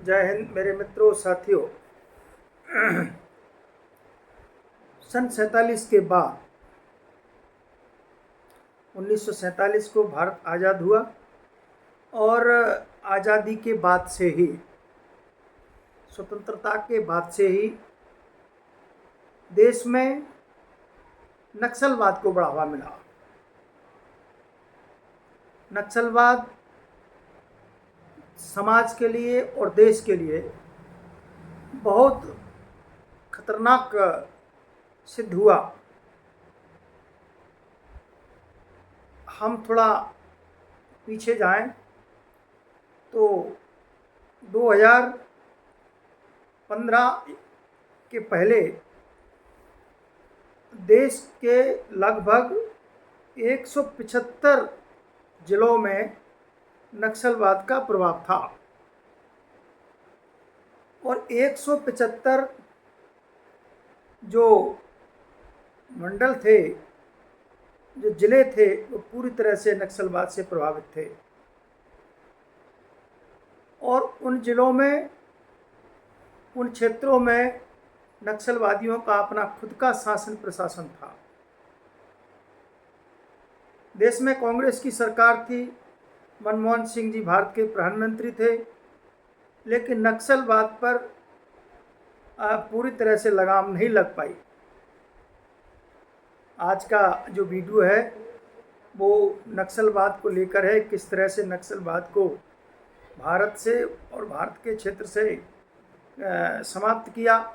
जय हिंद मेरे मित्रों साथियों। सन 47 के बाद 1947 को भारत आज़ाद हुआ और आज़ादी के बाद से ही, स्वतंत्रता के बाद से ही देश में नक्सलवाद को बढ़ावा मिला। नक्सलवाद समाज के लिए और देश के लिए बहुत खतरनाक सिद्ध हुआ। हम थोड़ा पीछे जाएं तो 2015 के पहले देश के लगभग 175 जिलों में नक्सलवाद का प्रभाव था और 175 जो मंडल थे, जो जिले थे, वो पूरी तरह से नक्सलवाद से प्रभावित थे। और उन जिलों में, उन क्षेत्रों में नक्सलवादियों का अपना खुद का शासन प्रशासन था। देश में कांग्रेस की सरकार थी, मनमोहन सिंह जी भारत के प्रधानमंत्री थे, लेकिन नक्सलवाद पर पूरी तरह से लगाम नहीं लग पाई। आज का जो वीडियो है वो नक्सलवाद को लेकर है, किस तरह से नक्सलवाद को भारत से और भारत के क्षेत्र से समाप्त किया।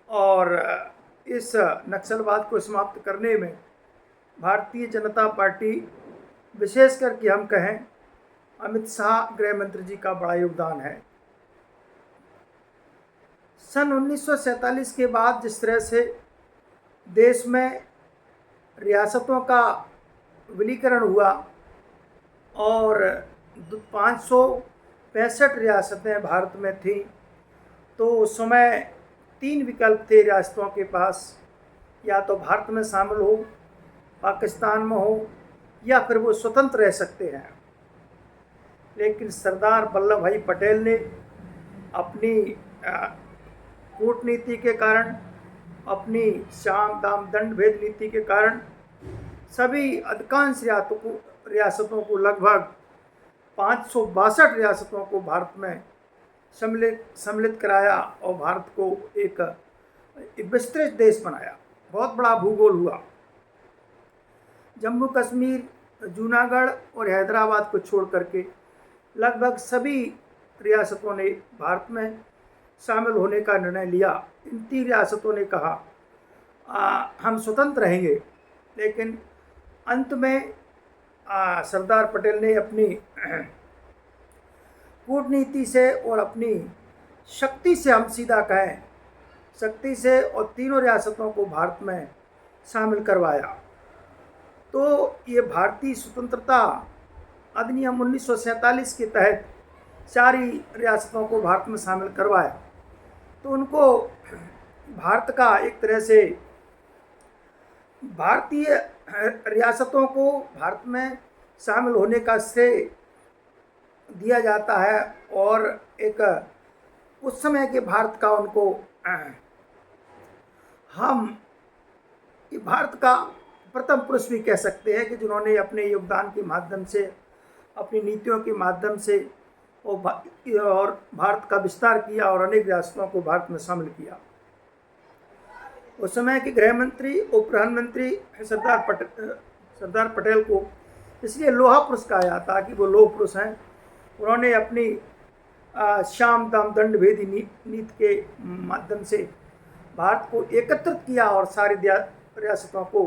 और इस नक्सलवाद को समाप्त करने में भारतीय जनता पार्टी, विशेष करके हम कहें अमित शाह गृह मंत्री जी का बड़ा योगदान है। सन 1947 के बाद जिस तरह से देश में रियासतों का विलीकरण हुआ और 565 रियासतें भारत में थीं, तो उस समय 3 विकल्प थे रियासतों के पास, या तो भारत में शामिल हो, पाकिस्तान में हो, या फिर वो स्वतंत्र रह सकते हैं। लेकिन सरदार वल्लभ भाई पटेल ने अपनी कूटनीति के कारण, अपनी साम दाम दंड भेद नीति के कारण सभी अधिकांश रियासतों को, लगभग 562 रियासतों को भारत में सम्मिलित कराया और भारत को एक विस्तृत देश बनाया। बहुत बड़ा भूगोल हुआ। जम्मू कश्मीर, जूनागढ़ और हैदराबाद को छोड़ करके लगभग सभी रियासतों ने भारत में शामिल होने का निर्णय लिया। इन 3 रियासतों ने कहा हम स्वतंत्र रहेंगे, लेकिन अंत में सरदार पटेल ने अपनी कूटनीति से और अपनी शक्ति से, हम सीधा कहें शक्ति से, और तीनों रियासतों को भारत में शामिल करवाया। तो ये भारतीय स्वतंत्रता अधिनियम 1947 के तहत सारी रियासतों को भारत में शामिल करवाया। तो उनको भारत का एक तरह से, भारतीय रियासतों को भारत में शामिल होने का श्रेय दिया जाता है और एक उस समय के भारत का उनको, हम भारत का प्रथम पुरुष भी कह सकते हैं कि जिन्होंने अपने योगदान के माध्यम से, अपनी नीतियों के माध्यम से और भारत का विस्तार किया और अनेक रियासतों को भारत में शामिल किया। उस समय के गृह मंत्री और प्रधानमंत्री सरदार पटेल को इसलिए लोहा पुरुष कहा जाता कि वो लोह पुरुष हैं। उन्होंने अपनी साम दाम दंड भेदी नीति के माध्यम से भारत को एकत्रित किया और सारी रियासतों को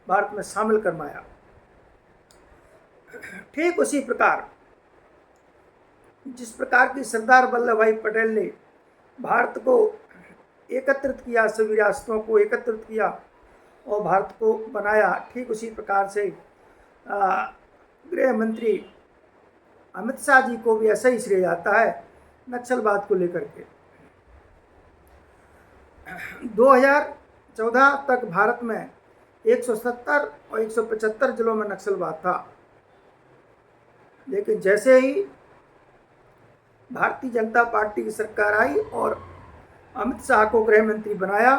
भारत में शामिल करवाया। ठीक उसी प्रकार, जिस प्रकार की सरदार वल्लभ भाई पटेल ने भारत को एकत्रित किया, सभी रियासतों को एकत्रित किया और भारत को बनाया, ठीक उसी प्रकार से गृह मंत्री अमित शाह जी को भी ऐसा ही श्रेय जाता है नक्सलवाद को लेकर के। 2014 तक भारत में 170 और 175 जिलों में नक्सलवाद था, लेकिन जैसे ही भारतीय जनता पार्टी की सरकार आई और अमित शाह को गृह मंत्री बनाया,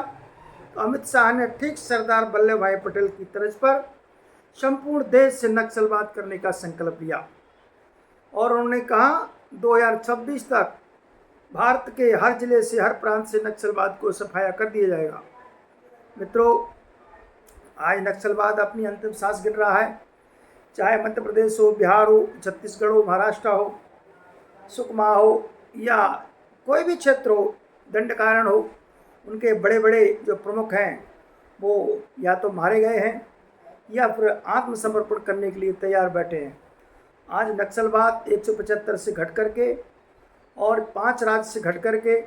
तो अमित शाह ने ठीक सरदार वल्लभ भाई पटेल की तर्ज पर संपूर्ण देश से नक्सलवाद करने का संकल्प लिया और उन्होंने कहा 2026 तक भारत के हर जिले से, हर प्रांत से नक्सलवाद को सफाया कर दिया जाएगा। मित्रों, आज नक्सलवाद अपनी अंतिम सांस गिन रहा है। चाहे मध्य प्रदेश हो, बिहार हो, छत्तीसगढ़ हो, महाराष्ट्र हो, सुकमा हो या कोई भी क्षेत्र हो, दंडकारण्य हो, उनके बड़े बड़े जो प्रमुख हैं वो या तो मारे गए हैं या फिर आत्मसमर्पण करने के लिए तैयार बैठे हैं। आज नक्सलवाद 175 से घट करके और 5 राज्य से घट करके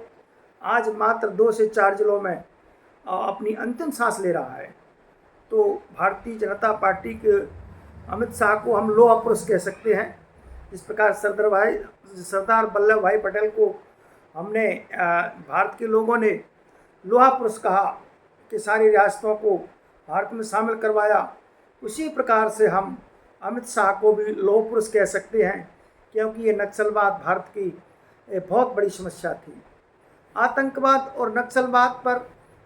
आज मात्र 2 से 4 जिलों में अपनी अंतिम सांस ले रहा है। तो भारतीय जनता पार्टी के अमित शाह को हम लोहा पुरुष कह सकते हैं। जिस प्रकार सरदार वल्लभ भाई पटेल को हमने भारत के लोगों ने लोहा पुरुष कहा कि सारी रियासतों को भारत में शामिल करवाया, उसी प्रकार से हम अमित शाह को भी लोह पुरुष कह सकते हैं, क्योंकि ये नक्सलवाद भारत की बहुत बड़ी समस्या थी। आतंकवाद और नक्सलवाद पर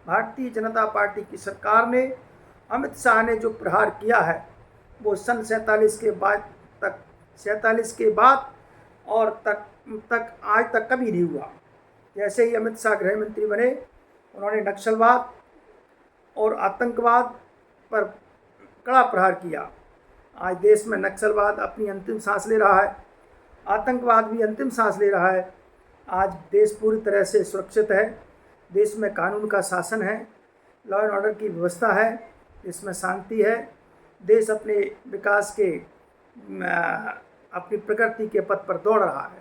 भारतीय जनता पार्टी की सरकार ने, अमित शाह ने जो प्रहार किया है वो सन 47 के बाद और तक आज तक कभी नहीं हुआ। जैसे ही अमित शाह गृह मंत्री बने, उन्होंने नक्सलवाद और आतंकवाद पर कड़ा प्रहार किया। आज देश में नक्सलवाद अपनी अंतिम सांस ले रहा है, आतंकवाद भी अंतिम सांस ले रहा है। आज देश पूरी तरह से सुरक्षित है, देश में कानून का शासन है, लॉ एंड ऑर्डर की व्यवस्था है, इसमें शांति है, देश अपने विकास के अपनी प्रकृति के पथ पर दौड़ रहा है।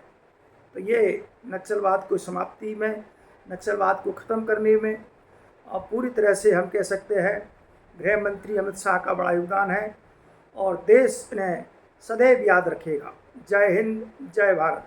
तो ये नक्सलवाद को समाप्ति में, नक्सलवाद को ख़त्म करने में और पूरी तरह से हम कह सकते हैं गृह मंत्री अमित शाह का बड़ा योगदान है और देश इन्हें सदैव याद रखेगा। जय हिंद, जय भारत।